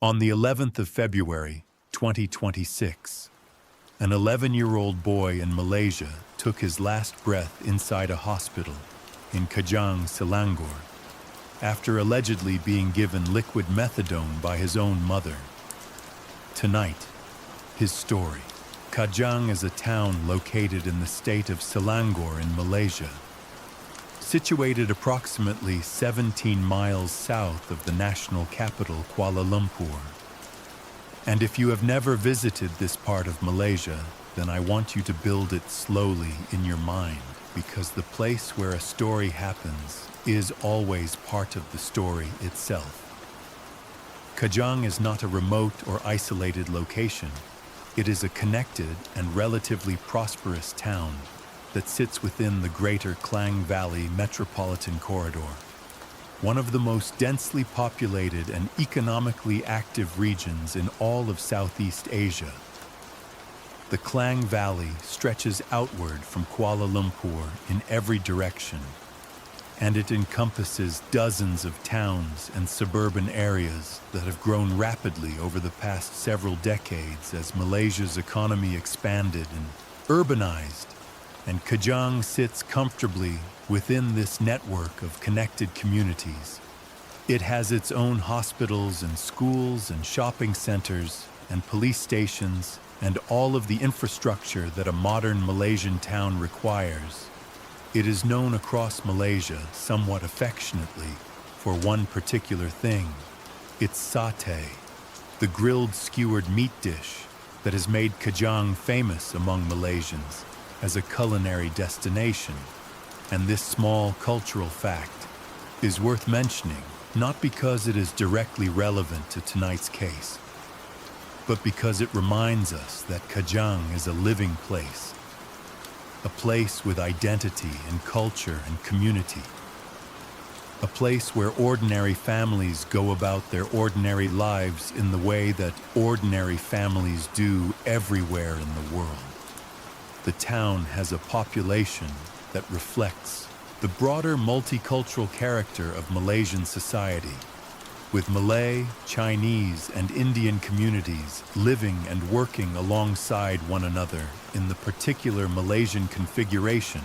On the 11th of February, 2026, an 11-year-old boy in Malaysia took his last breath inside a hospital in Kajang, Selangor, after allegedly being given liquid methadone by his own mother. Tonight, his story. Kajang is a town located in the state of Selangor in Malaysia, situated approximately 17 miles south of the national capital, Kuala Lumpur. And if you have never visited this part of Malaysia, then I want you to build it slowly in your mind, because the place where a story happens is always part of the story itself. Kajang is not a remote or isolated location. It is a connected and relatively prosperous town that sits within the Greater Klang Valley Metropolitan Corridor, one of the most densely populated and economically active regions in all of Southeast Asia. The Klang Valley stretches outward from Kuala Lumpur in every direction, and it encompasses dozens of towns and suburban areas that have grown rapidly over the past several decades as Malaysia's economy expanded and urbanized. And Kajang sits comfortably within this network of connected communities. It has its own hospitals and schools and shopping centers and police stations and all of the infrastructure that a modern Malaysian town requires. It is known across Malaysia somewhat affectionately for one particular thing: its satay, the grilled skewered meat dish that has made Kajang famous among Malaysians as a culinary destination. And this small cultural fact is worth mentioning, not because it is directly relevant to tonight's case, but because it reminds us that Kajang is a living place, a place with identity and culture and community, a place where ordinary families go about their ordinary lives in the way that ordinary families do everywhere in the world. The town has a population that reflects the broader multicultural character of Malaysian society, with Malay, Chinese, and Indian communities living and working alongside one another in the particular Malaysian configuration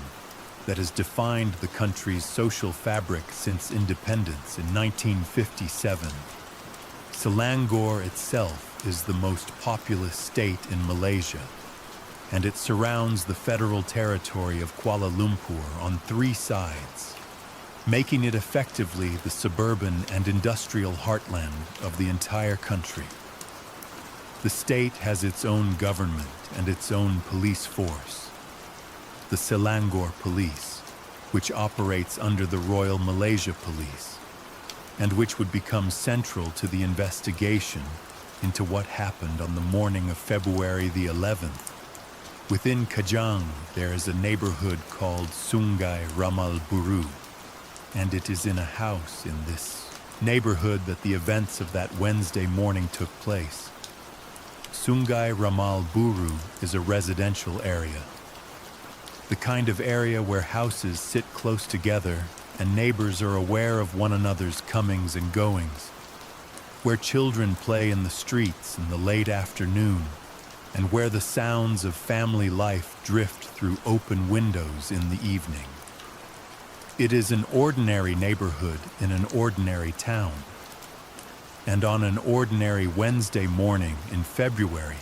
that has defined the country's social fabric since independence in 1957. Selangor itself is the most populous state in Malaysia, and it surrounds the federal territory of Kuala Lumpur on three sides, making it effectively the suburban and industrial heartland of the entire country. The state has its own government and its own police force, the Selangor Police, which operates under the Royal Malaysia Police, and which would become central to the investigation into what happened on the morning of February the 11th. Within Kajang, there is a neighborhood called Sungai Ramal Buru, and it is in a house in this neighborhood that the events of that Wednesday morning took place. Sungai Ramal Buru is a residential area, the kind of area where houses sit close together and neighbors are aware of one another's comings and goings, where children play in the streets in the late afternoon, and where the sounds of family life drift through open windows in the evening. It is an ordinary neighborhood in an ordinary town. And on an ordinary Wednesday morning in February,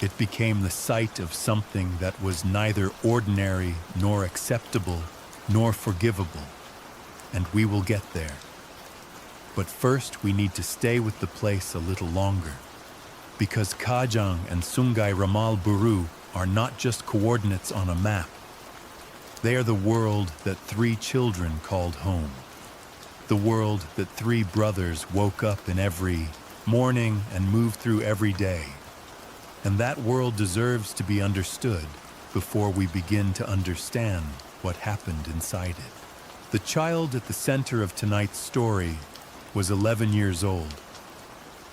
it became the site of something that was neither ordinary nor acceptable nor forgivable. And we will get there. But first we need to stay with the place a little longer, because Kajang and Sungai Ramal Buru are not just coordinates on a map. They are the world that three children called home, the world that three brothers woke up in every morning and moved through every day. And that world deserves to be understood before we begin to understand what happened inside it. The child at the center of tonight's story was 11 years old,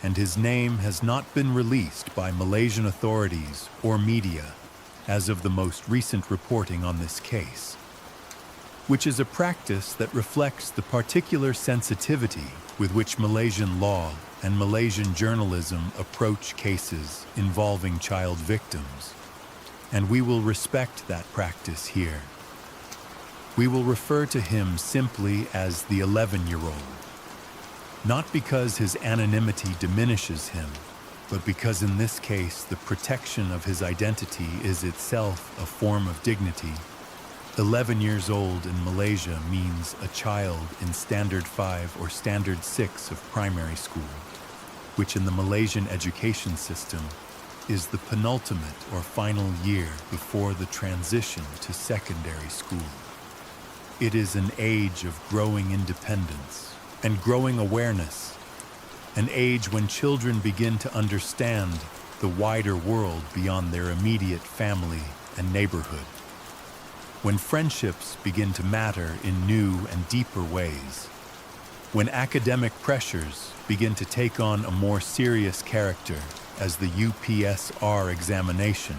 and his name has not been released by Malaysian authorities or media as of the most recent reporting on this case, which is a practice that reflects the particular sensitivity with which Malaysian law and Malaysian journalism approach cases involving child victims, and we will respect that practice here. We will refer to him simply as the 11-year-old, not because his anonymity diminishes him, but because in this case the protection of his identity is itself a form of dignity. 11 years old in Malaysia means a child in Standard 5 or Standard 6 of primary school, which in the Malaysian education system is the penultimate or final year before the transition to secondary school. It is an age of growing independence and growing awareness, an age when children begin to understand the wider world beyond their immediate family and neighborhood, when friendships begin to matter in new and deeper ways, when academic pressures begin to take on a more serious character as the UPSR examination,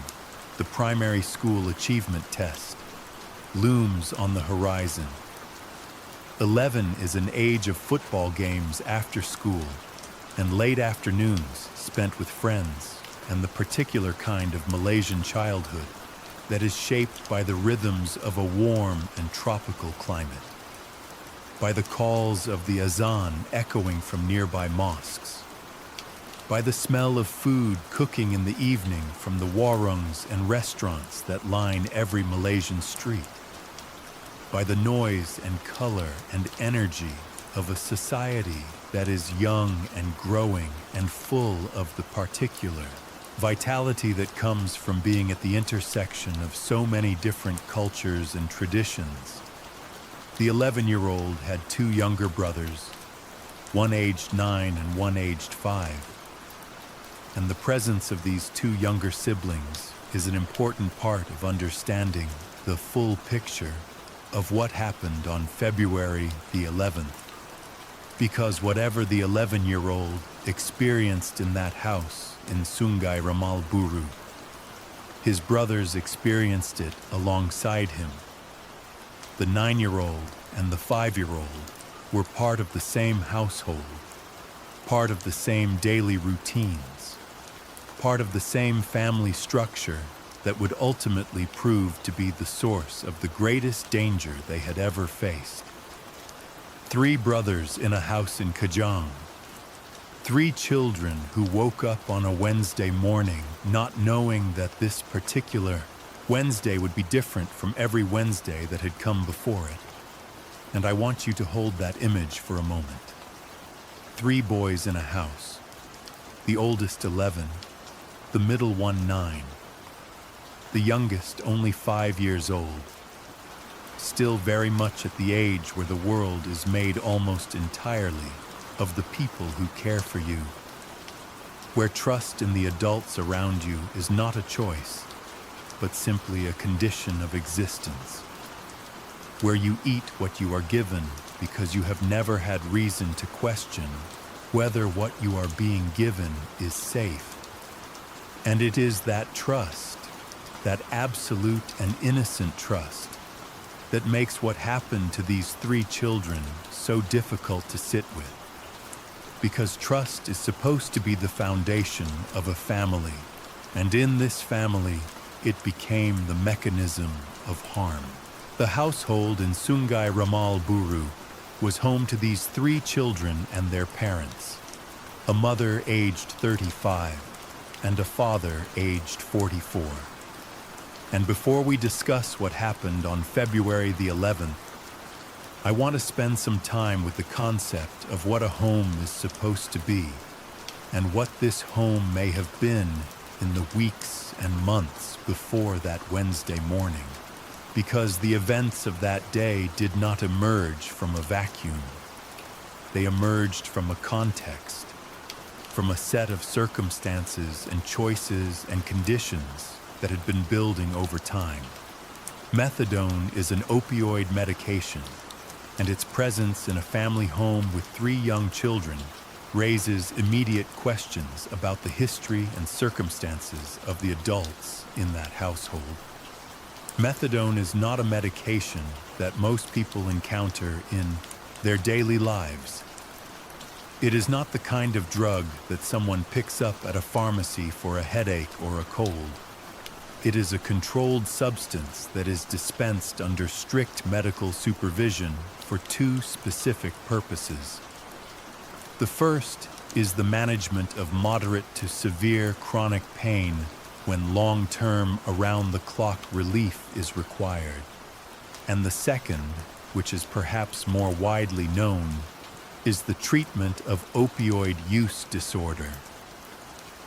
the primary school achievement test, looms on the horizon. 11 is an age of football games after school and late afternoons spent with friends and the particular kind of Malaysian childhood that is shaped by the rhythms of a warm and tropical climate, by the calls of the azan echoing from nearby mosques, by the smell of food cooking in the evening from the warungs and restaurants that line every Malaysian street, by the noise and color and energy of a society that is young and growing and full of the particular vitality that comes from being at the intersection of so many different cultures and traditions. The 11-year-old had two younger brothers, one aged 9 and one aged 5. And the presence of these two younger siblings is an important part of understanding the full picture of what happened on February the 11th. Because whatever the 11-year-old experienced in that house in Sungai Ramal Buru, his brothers experienced it alongside him. The 9-year-old and the 5-year-old were part of the same household, part of the same daily routines, part of the same family structure that would ultimately prove to be the source of the greatest danger they had ever faced. 3 brothers in a house in Kajang. 3 children who woke up on a Wednesday morning not knowing that this particular Wednesday would be different from every Wednesday that had come before it. And I want you to hold that image for a moment. 3 boys in a house. The oldest 11, the middle one 9, the youngest only 5 years old, still very much at the age where the world is made almost entirely of the people who care for you, where trust in the adults around you is not a choice, but simply a condition of existence, where you eat what you are given because you have never had reason to question whether what you are being given is safe. And it is that trust, that absolute and innocent trust, that makes what happened to these 3 children so difficult to sit with. Because trust is supposed to be the foundation of a family, and in this family, it became the mechanism of harm. The household in Sungai Ramal Buru was home to these 3 children and their parents, a mother aged 35 and a father aged 44. And before we discuss what happened on February the 11th, I want to spend some time with the concept of what a home is supposed to be and what this home may have been in the weeks and months before that Wednesday morning. Because the events of that day did not emerge from a vacuum. They emerged from a context, from a set of circumstances and choices and conditions that had been building over time. Methadone is an opioid medication, and its presence in a family home with 3 young children raises immediate questions about the history and circumstances of the adults in that household. Methadone is not a medication that most people encounter in their daily lives. It is not the kind of drug that someone picks up at a pharmacy for a headache or a cold. It is a controlled substance that is dispensed under strict medical supervision for two specific purposes. The first is the management of moderate to severe chronic pain when long-term, around-the-clock relief is required. And the second, which is perhaps more widely known, is the treatment of opioid use disorder.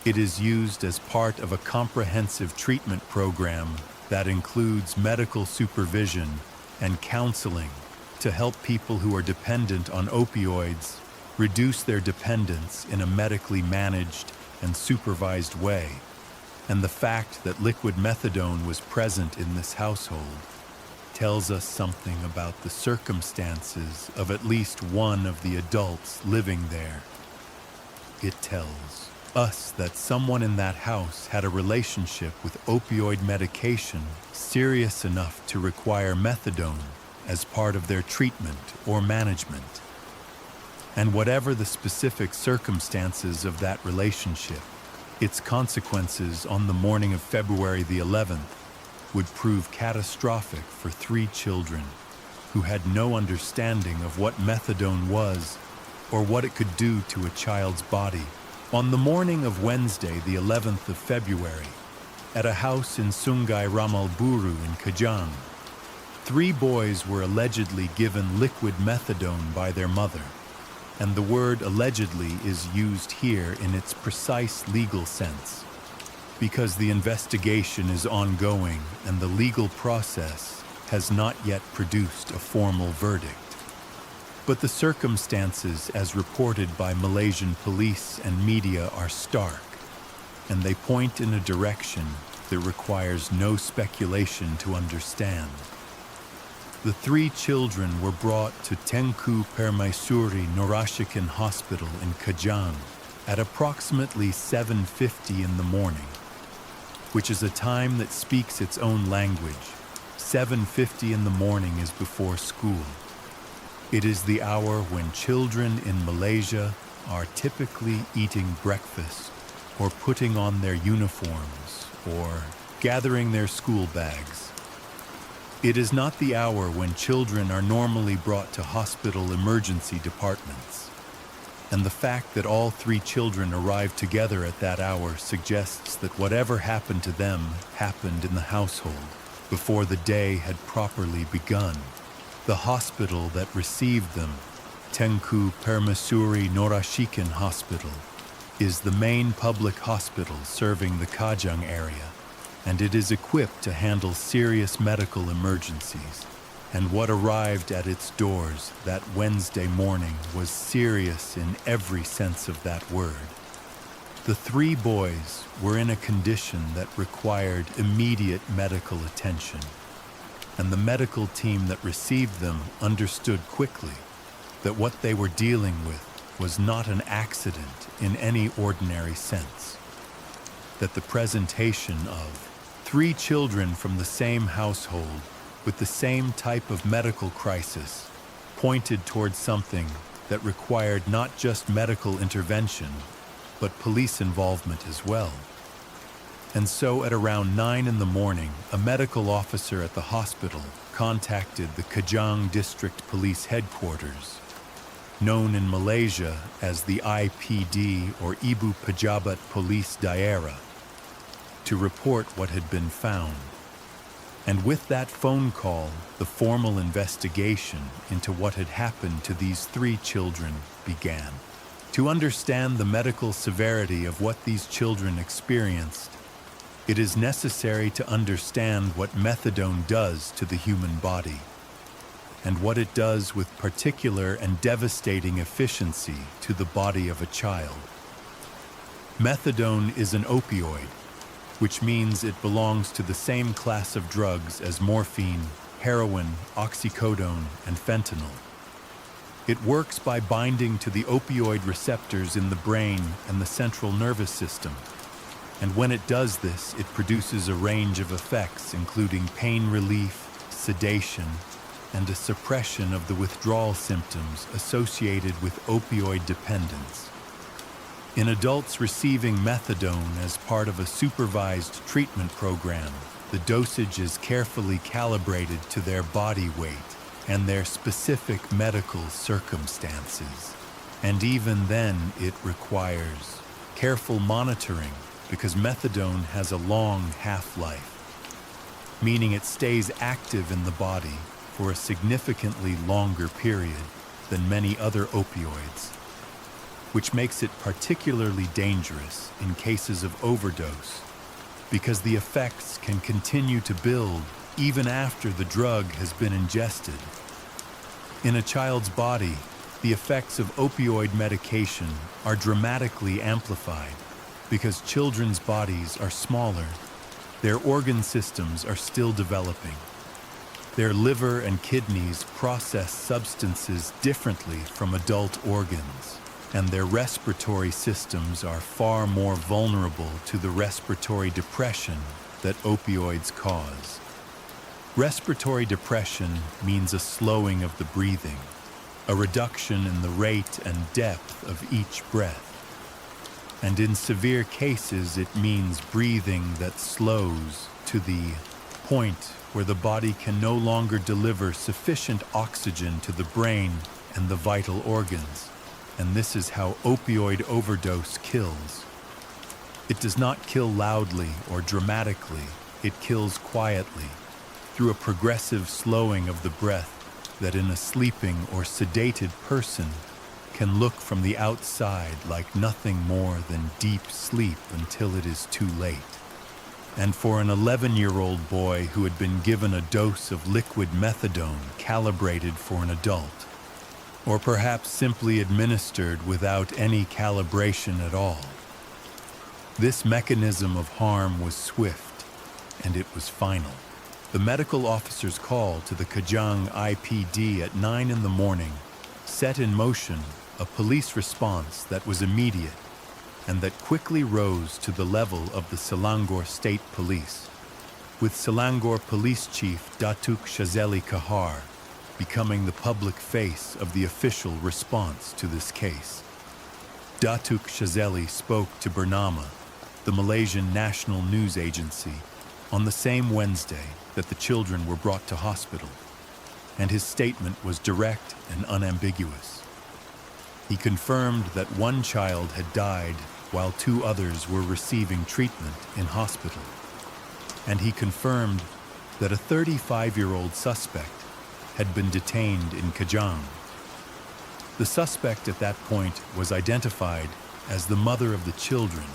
It is used as part of a comprehensive treatment program that includes medical supervision and counseling to help people who are dependent on opioids reduce their dependence in a medically managed and supervised way. And the fact that liquid methadone was present in this household tells us something about the circumstances of at least one of the adults living there. It tells us that someone in that house had a relationship with opioid medication serious enough to require methadone as part of their treatment or management. And whatever the specific circumstances of that relationship, its consequences on the morning of February the 11th would prove catastrophic for 3 children who had no understanding of what methadone was or what it could do to a child's body. On the morning of Wednesday, the 11th of February, at a house in Sungai Ramalburu in Kajang, 3 boys were allegedly given liquid methadone by their mother. And the word allegedly is used here in its precise legal sense, because the investigation is ongoing and the legal process has not yet produced a formal verdict. But the circumstances as reported by Malaysian police and media are stark, and they point in a direction that requires no speculation to understand. The 3 children were brought to Tengku Permaisuri Norashikan Hospital in Kajang at approximately 7:50 in the morning, which is a time that speaks its own language. 7:50 in the morning is before school. It is the hour when children in Malaysia are typically eating breakfast or putting on their uniforms or gathering their school bags. It is not the hour when children are normally brought to hospital emergency departments. And the fact that all 3 children arrived together at that hour suggests that whatever happened to them happened in the household before the day had properly begun. The hospital that received them, Tengku Permaisuri Norashikan Hospital, is the main public hospital serving the Kajang area, and it is equipped to handle serious medical emergencies. And what arrived at its doors that Wednesday morning was serious in every sense of that word. The 3 boys were in a condition that required immediate medical attention, and the medical team that received them understood quickly that what they were dealing with was not an accident in any ordinary sense, that the presentation of 3 children from the same household with the same type of medical crisis pointed towards something that required not just medical intervention, but police involvement as well. And so at around 9 in the morning, a medical officer at the hospital contacted the Kajang District Police Headquarters, known in Malaysia as the IPD or Ibu Pejabat Police Daerah, to report what had been found. And with that phone call, the formal investigation into what had happened to these 3 children began. To understand the medical severity of what these children experienced, it is necessary to understand what methadone does to the human body, and what it does with particular and devastating efficiency to the body of a child. Methadone is an opioid, which means it belongs to the same class of drugs as morphine, heroin, oxycodone, and fentanyl. It works by binding to the opioid receptors in the brain and the central nervous system. And when it does this, it produces a range of effects, including pain relief, sedation, and a suppression of the withdrawal symptoms associated with opioid dependence. In adults receiving methadone as part of a supervised treatment program, the dosage is carefully calibrated to their body weight and their specific medical circumstances. And even then, it requires careful monitoring because methadone has a long half-life, meaning it stays active in the body for a significantly longer period than many other opioids, which makes it particularly dangerous in cases of overdose because the effects can continue to build even after the drug has been ingested. In a child's body, the effects of opioid medication are dramatically amplified because children's bodies are smaller, their organ systems are still developing. Their liver and kidneys process substances differently from adult organs, and their respiratory systems are far more vulnerable to the respiratory depression that opioids cause. Respiratory depression means a slowing of the breathing, a reduction in the rate and depth of each breath. And in severe cases, it means breathing that slows to the point where the body can no longer deliver sufficient oxygen to the brain and the vital organs. And this is how opioid overdose kills. It does not kill loudly or dramatically, it kills quietly, through a progressive slowing of the breath that in a sleeping or sedated person can look from the outside like nothing more than deep sleep until it is too late. And for an 11-year-old boy who had been given a dose of liquid methadone calibrated for an adult, or perhaps simply administered without any calibration at all, this mechanism of harm was swift, and it was final. The medical officer's call to the Kajang IPD at 9 in the morning set in motion a police response that was immediate and that quickly rose to the level of the Selangor State Police, with Selangor Police Chief Datuk Shazeli Kahar becoming the public face of the official response to this case. Datuk Shazeli spoke to Bernama, the Malaysian national news agency, on the same Wednesday that the children were brought to hospital, and his statement was direct and unambiguous. He confirmed that one child had died while 2 others were receiving treatment in hospital, and he confirmed that a 35-year-old suspect had been detained in Kajang. The suspect at that point was identified as the mother of the children,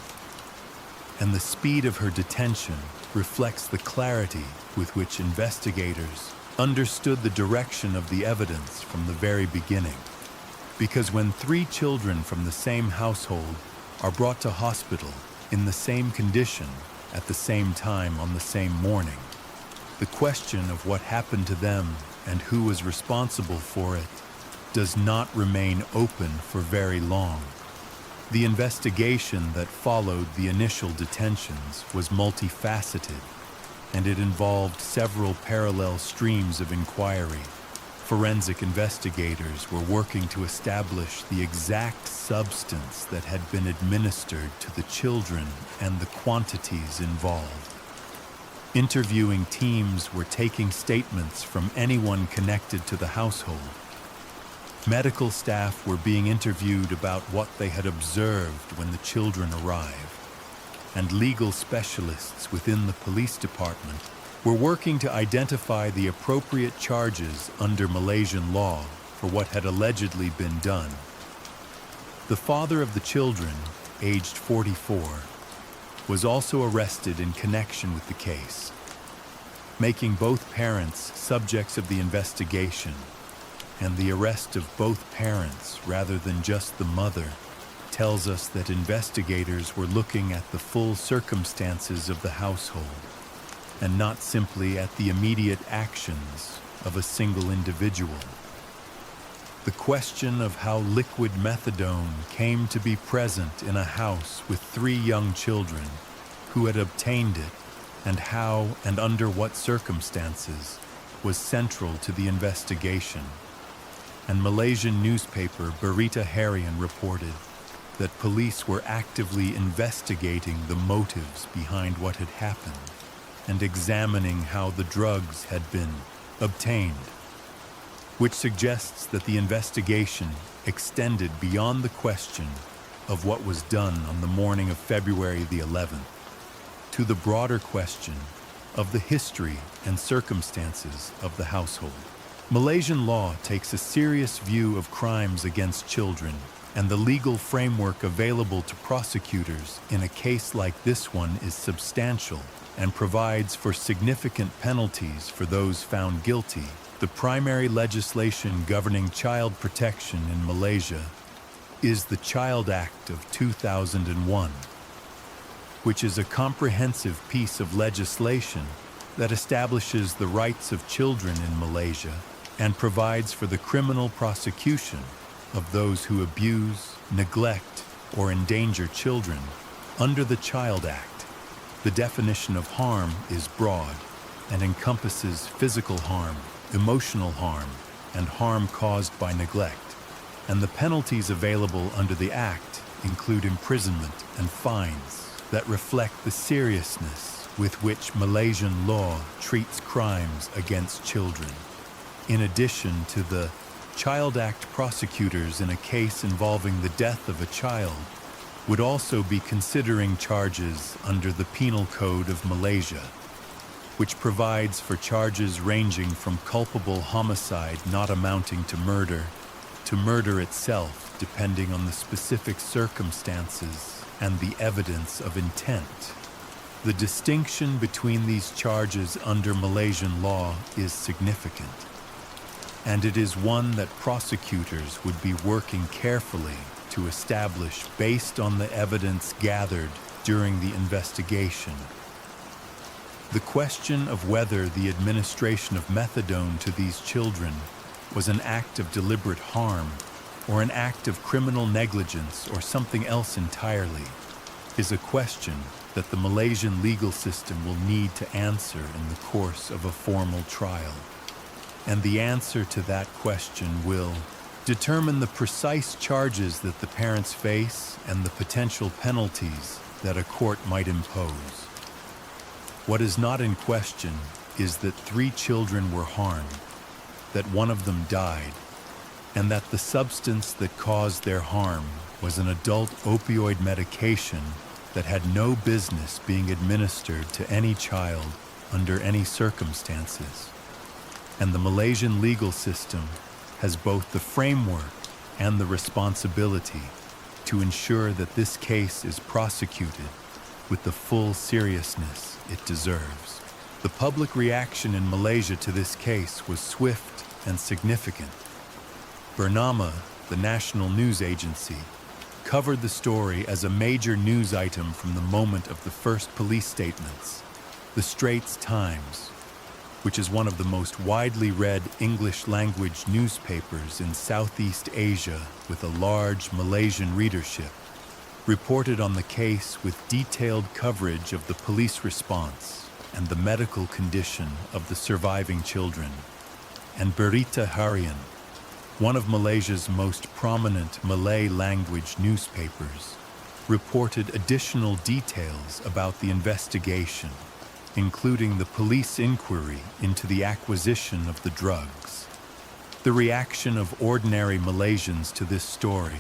and the speed of her detention reflects the clarity with which investigators understood the direction of the evidence from the very beginning. Because when 3 children from the same household are brought to hospital in the same condition at the same time on the same morning, the question of what happened to them and who was responsible for it does not remain open for very long. The investigation that followed the initial detentions was multifaceted, and it involved several parallel streams of inquiry. Forensic investigators were working to establish the exact substance that had been administered to the children and the quantities involved. Interviewing teams were taking statements from anyone connected to the household. Medical staff were being interviewed about what they had observed when the children arrived, and legal specialists within the police department were working to identify the appropriate charges under Malaysian law for what had allegedly been done. The father of the children, aged 44, was also arrested in connection with the case, making both parents subjects of the investigation, and the arrest of both parents rather than just the mother tells us that investigators were looking at the full circumstances of the household and not simply at the immediate actions of a single individual. The question of how liquid methadone came to be present in a house with 3 young children, who had obtained it, and how and under what circumstances, was central to the investigation, and Malaysian newspaper Berita Harian reported that police were actively investigating the motives behind what had happened and examining how the drugs had been obtained, which suggests that the investigation extended beyond the question of what was done on the morning of February the 11th to the broader question of the history and circumstances of the household. Malaysian law takes a serious view of crimes against children, and the legal framework available to prosecutors in a case like this one is substantial and provides for significant penalties for those found guilty. The primary legislation governing child protection in Malaysia is the Child Act of 2001, which is a comprehensive piece of legislation that establishes the rights of children in Malaysia and provides for the criminal prosecution of those who abuse, neglect, or endanger children. Under the Child Act, the definition of harm is broad and encompasses physical harm, emotional harm, and harm caused by neglect. And the penalties available under the Act include imprisonment and fines that reflect the seriousness with which Malaysian law treats crimes against children. In addition to the Child Act, prosecutors in a case involving the death of a child would also be considering charges under the Penal Code of Malaysia, which provides for charges ranging from culpable homicide not amounting to murder itself, depending on the specific circumstances and the evidence of intent. The distinction between these charges under Malaysian law is significant, and it is one that prosecutors would be working carefully to establish based on the evidence gathered during the investigation. The question of whether the administration of methadone to these children was an act of deliberate harm or an act of criminal negligence or something else entirely is a question that the Malaysian legal system will need to answer in the course of a formal trial. And the answer to that question will determine the precise charges that the parents face and the potential penalties that a court might impose. What is not in question is that 3 children were harmed, that one of them died, and that the substance that caused their harm was an adult opioid medication that had no business being administered to any child under any circumstances. And the Malaysian legal system has both the framework and the responsibility to ensure that this case is prosecuted with the full seriousness it deserves. The public reaction in Malaysia to this case was swift and significant. Bernama, the national news agency, covered the story as a major news item from the moment of the first police statements. The Straits Times, which is one of the most widely read English-language newspapers in Southeast Asia with a large Malaysian readership, reported on the case with detailed coverage of the police response and the medical condition of the surviving children. And Berita Harian, one of Malaysia's most prominent Malay-language newspapers, reported additional details about the investigation, including the police inquiry into the acquisition of the drugs. The reaction of ordinary Malaysians to this story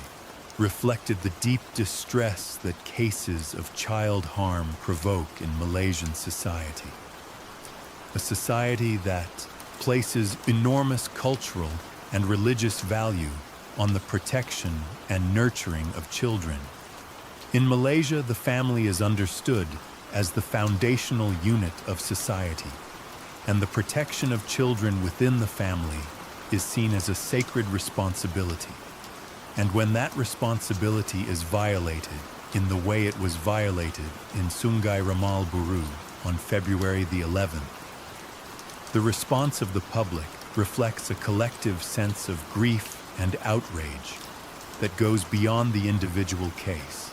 reflected the deep distress that cases of child harm provoke in Malaysian society. A society that places enormous cultural and religious value on the protection and nurturing of children. In Malaysia, the family is understood as the foundational unit of society, and the protection of children within the family is seen as a sacred responsibility. And when that responsibility is violated in the way it was violated in Sungai Ramal Buru on February the 11th, the response of the public reflects a collective sense of grief and outrage that goes beyond the individual case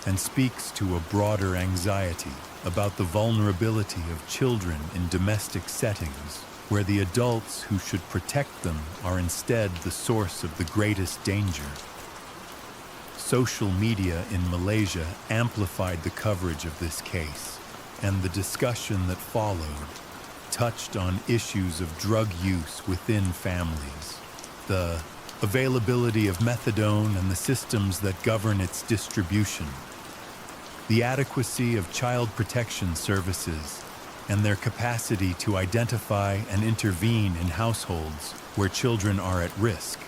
and speaks to a broader anxiety about the vulnerability of children in domestic settings where the adults who should protect them are instead the source of the greatest danger. Social media in Malaysia amplified the coverage of this case, and the discussion that followed touched on issues of drug use within families, the availability of methadone and the systems that govern its distribution, the adequacy of child protection services, and their capacity to identify and intervene in households where children are at risk,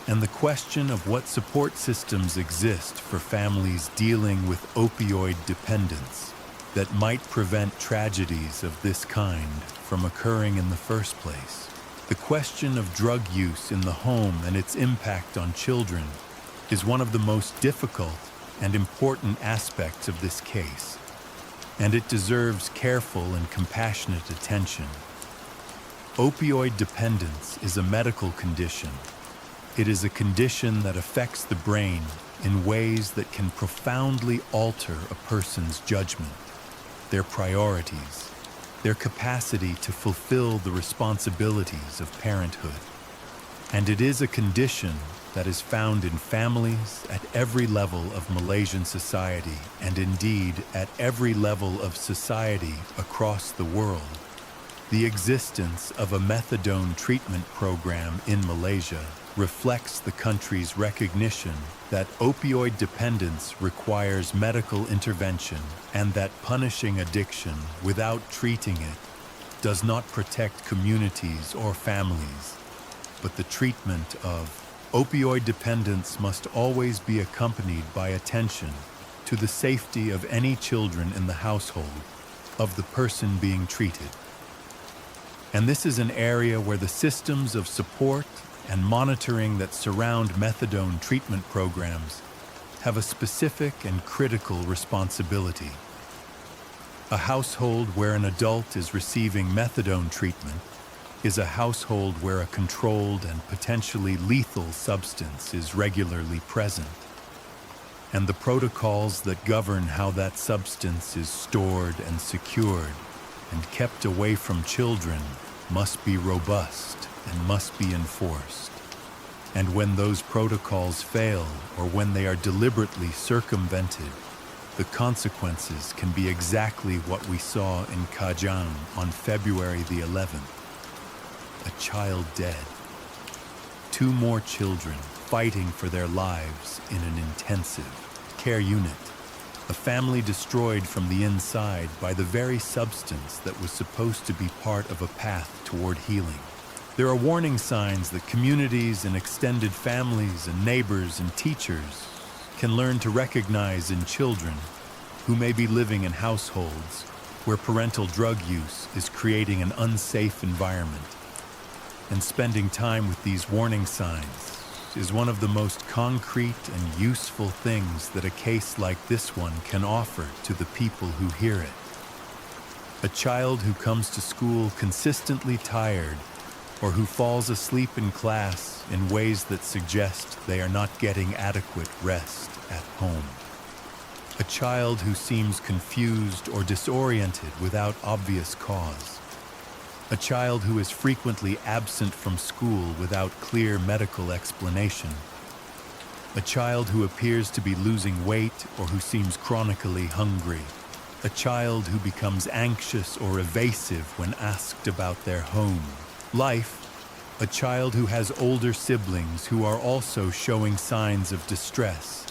and the question of what support systems exist for families dealing with opioid dependence that might prevent tragedies of this kind from occurring in the first place. The question of drug use in the home and its impact on children is one of the most difficult and important aspects of this case, and it deserves careful and compassionate attention. Opioid dependence is a medical condition. It is a condition that affects the brain in ways that can profoundly alter a person's judgment, their priorities, their capacity to fulfill the responsibilities of parenthood. And it is a condition that is found in families at every level of Malaysian society, and indeed at every level of society across the world. The existence of a methadone treatment program in Malaysia reflects the country's recognition that opioid dependence requires medical intervention and that punishing addiction without treating it does not protect communities or families, but the treatment of opioid dependence must always be accompanied by attention to the safety of any children in the household of the person being treated. And this is an area where the systems of support and monitoring that surround methadone treatment programs have a specific and critical responsibility. A household where an adult is receiving methadone treatment is a household where a controlled and potentially lethal substance is regularly present, and the protocols that govern how that substance is stored and secured and kept away from children must be robust and must be enforced. And when those protocols fail or when they are deliberately circumvented, the consequences can be exactly what we saw in Kajang on February the 11th. A child dead. 2 more children fighting for their lives in an intensive care unit. A family destroyed from the inside by the very substance that was supposed to be part of a path toward healing. There are warning signs that communities and extended families and neighbors and teachers can learn to recognize in children who may be living in households where parental drug use is creating an unsafe environment. And spending time with these warning signs is one of the most concrete and useful things that a case like this one can offer to the people who hear it. A child who comes to school consistently tired or who falls asleep in class in ways that suggest they are not getting adequate rest at home. A child who seems confused or disoriented without obvious cause. A child who is frequently absent from school without clear medical explanation. A child who appears to be losing weight or who seems chronically hungry. A child who becomes anxious or evasive when asked about their home life. A child who has older siblings who are also showing signs of distress.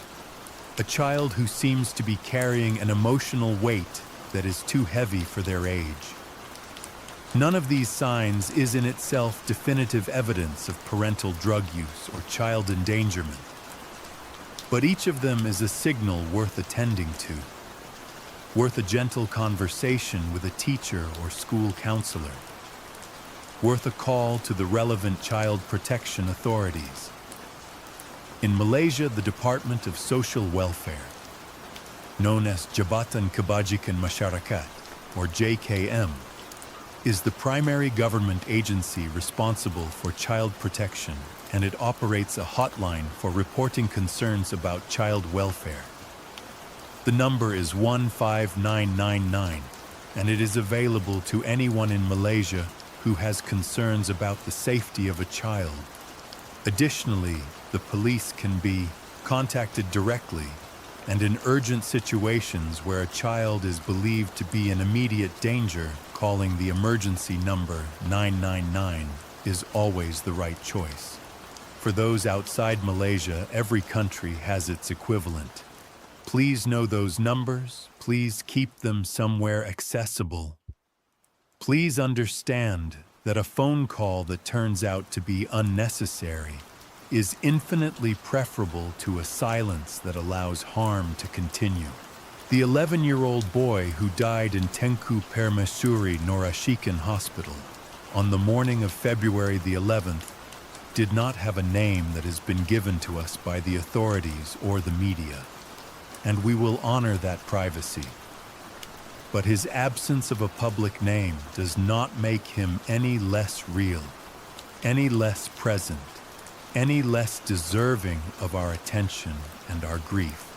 A child who seems to be carrying an emotional weight that is too heavy for their age. None of these signs is in itself definitive evidence of parental drug use or child endangerment. But each of them is a signal worth attending to, worth a gentle conversation with a teacher or school counselor, worth a call to the relevant child protection authorities. In Malaysia, the Department of Social Welfare, known as Jabatan Kebajikan Masyarakat, or JKM, is the primary government agency responsible for child protection, and it operates a hotline for reporting concerns about child welfare. The number is 15999, and it is available to anyone in Malaysia who has concerns about the safety of a child. Additionally, the police can be contacted directly, and in urgent situations where a child is believed to be in immediate danger, calling the emergency number 999 is always the right choice. For those outside Malaysia, every country has its equivalent. Please know those numbers. Please keep them somewhere accessible. Please understand that a phone call that turns out to be unnecessary is infinitely preferable to a silence that allows harm to continue. The 11-year-old boy who died in Tengku Permaisuri Norashikan Hospital on the morning of February the 11th did not have a name that has been given to us by the authorities or the media, and we will honor that privacy. But his absence of a public name does not make him any less real, any less present, any less deserving of our attention and our grief.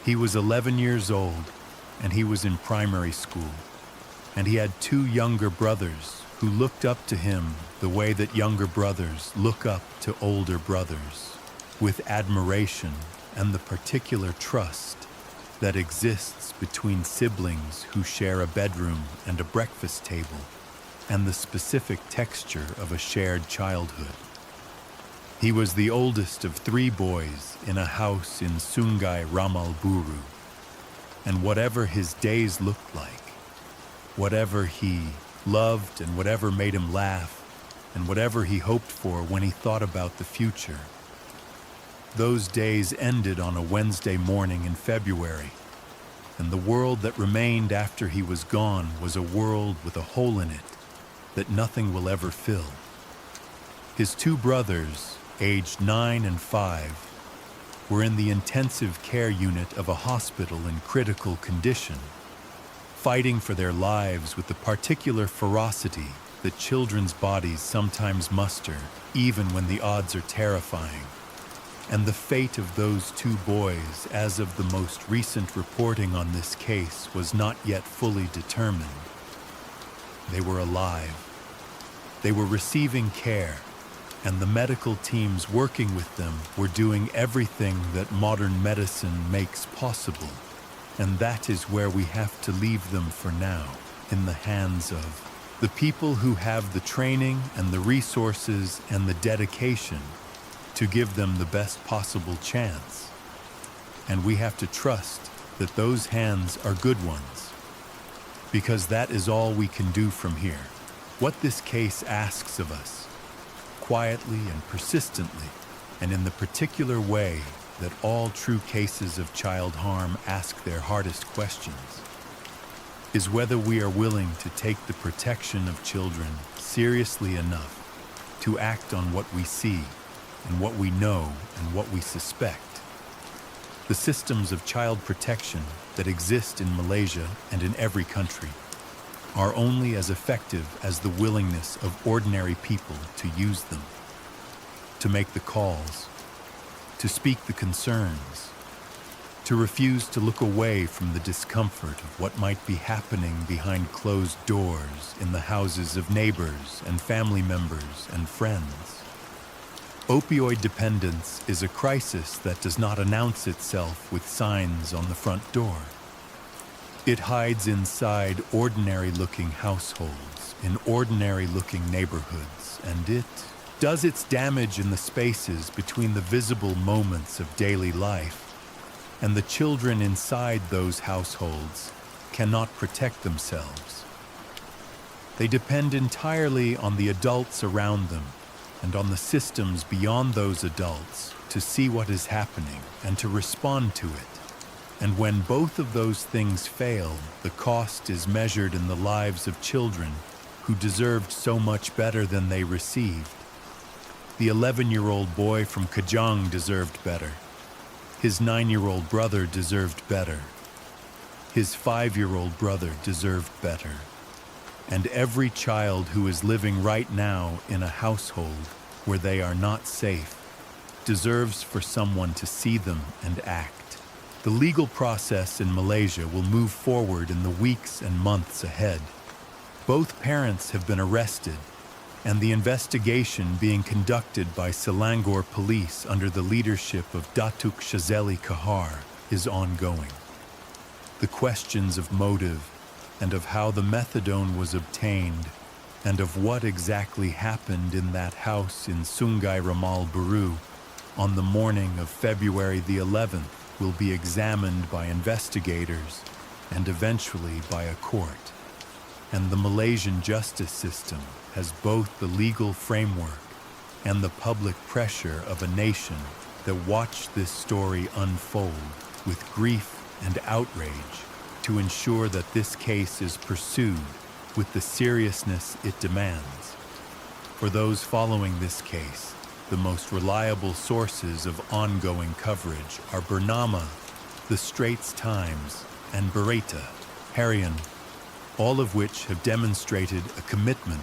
He was 11 years old, and he was in primary school, and he had 2 younger brothers who looked up to him the way that younger brothers look up to older brothers, with admiration and the particular trust that exists between siblings who share a bedroom and a breakfast table, and the specific texture of a shared childhood. He was the oldest of 3 boys in a house in Sungai Ramal Buru, and whatever his days looked like, whatever he loved and whatever made him laugh, and whatever he hoped for when he thought about the future, those days ended on a Wednesday morning in February, and the world that remained after he was gone was a world with a hole in it that nothing will ever fill. His 2 brothers, aged 9 and 5, were in the intensive care unit of a hospital in critical condition, fighting for their lives with the particular ferocity that children's bodies sometimes muster, even when the odds are terrifying. And the fate of those 2 boys, as of the most recent reporting on this case, was not yet fully determined. They were alive. They were receiving care, and the medical teams working with them were doing everything that modern medicine makes possible. And that is where we have to leave them for now, in the hands of the people who have the training and the resources and the dedication to give them the best possible chance. And we have to trust that those hands are good ones, because that is all we can do from here. What this case asks of us, quietly and persistently, and in the particular way that all true cases of child harm ask their hardest questions, is whether we are willing to take the protection of children seriously enough to act on what we see and what we know and what we suspect. The systems of child protection that exist in Malaysia and in every country are only as effective as the willingness of ordinary people to use them, to make the calls, to speak the concerns, to refuse to look away from the discomfort of what might be happening behind closed doors in the houses of neighbors and family members and friends. Opioid dependence is a crisis that does not announce itself with signs on the front door. It hides inside ordinary-looking households, in ordinary-looking neighborhoods, and it does its damage in the spaces between the visible moments of daily life, and the children inside those households cannot protect themselves. They depend entirely on the adults around them and on the systems beyond those adults to see what is happening and to respond to it. And when both of those things fail, the cost is measured in the lives of children who deserved so much better than they received. The 11-year-old boy from Kajang deserved better. His 9-year-old brother deserved better. His 5-year-old brother deserved better. And every child who is living right now in a household where they are not safe deserves for someone to see them and act. The legal process in Malaysia will move forward in the weeks and months ahead, Both parents have been arrested, and the investigation being conducted by Selangor police under the leadership of Datuk Shazeli Kahar is ongoing. The questions of motive and of how the methadone was obtained and of what exactly happened in that house in Sungai Ramal Baru on the morning of February the 11th will be examined by investigators and eventually by a court. And the Malaysian justice system has both the legal framework and the public pressure of a nation that watched this story unfold with grief and outrage to ensure that this case is pursued with the seriousness it demands. For those following this case, the most reliable sources of ongoing coverage are Bernama, The Straits Times, and Berita, Harian, all of which have demonstrated a commitment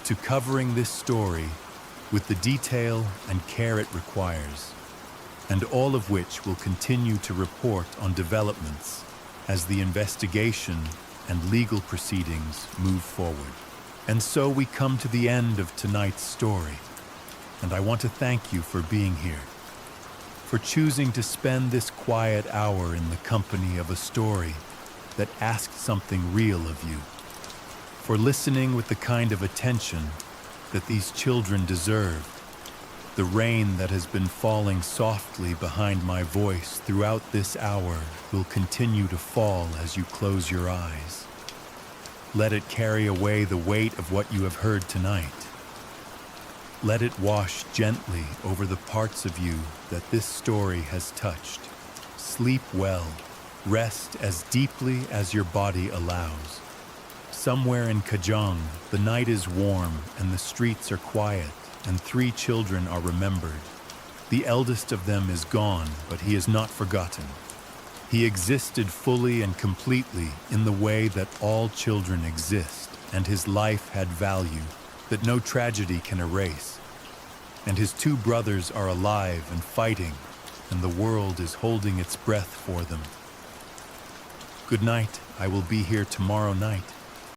to covering this story with the detail and care it requires, and all of which will continue to report on developments as the investigation and legal proceedings move forward. And so we come to the end of tonight's story, and I want to thank you for being here, for choosing to spend this quiet hour in the company of a story that asked something real of you, for listening with the kind of attention that these children deserve. The rain that has been falling softly behind my voice throughout this hour will continue to fall as you close your eyes. Let it carry away the weight of what you have heard tonight. Let it wash gently over the parts of you that this story has touched. Sleep well. Rest as deeply as your body allows. Somewhere in Kajang, the night is warm and the streets are quiet, and 3 children are remembered. The eldest of them is gone, but he is not forgotten. He existed fully and completely in the way that all children exist, and his life had value that no tragedy can erase. And his 2 brothers are alive and fighting, and the world is holding its breath for them. Good night. I will be here tomorrow night.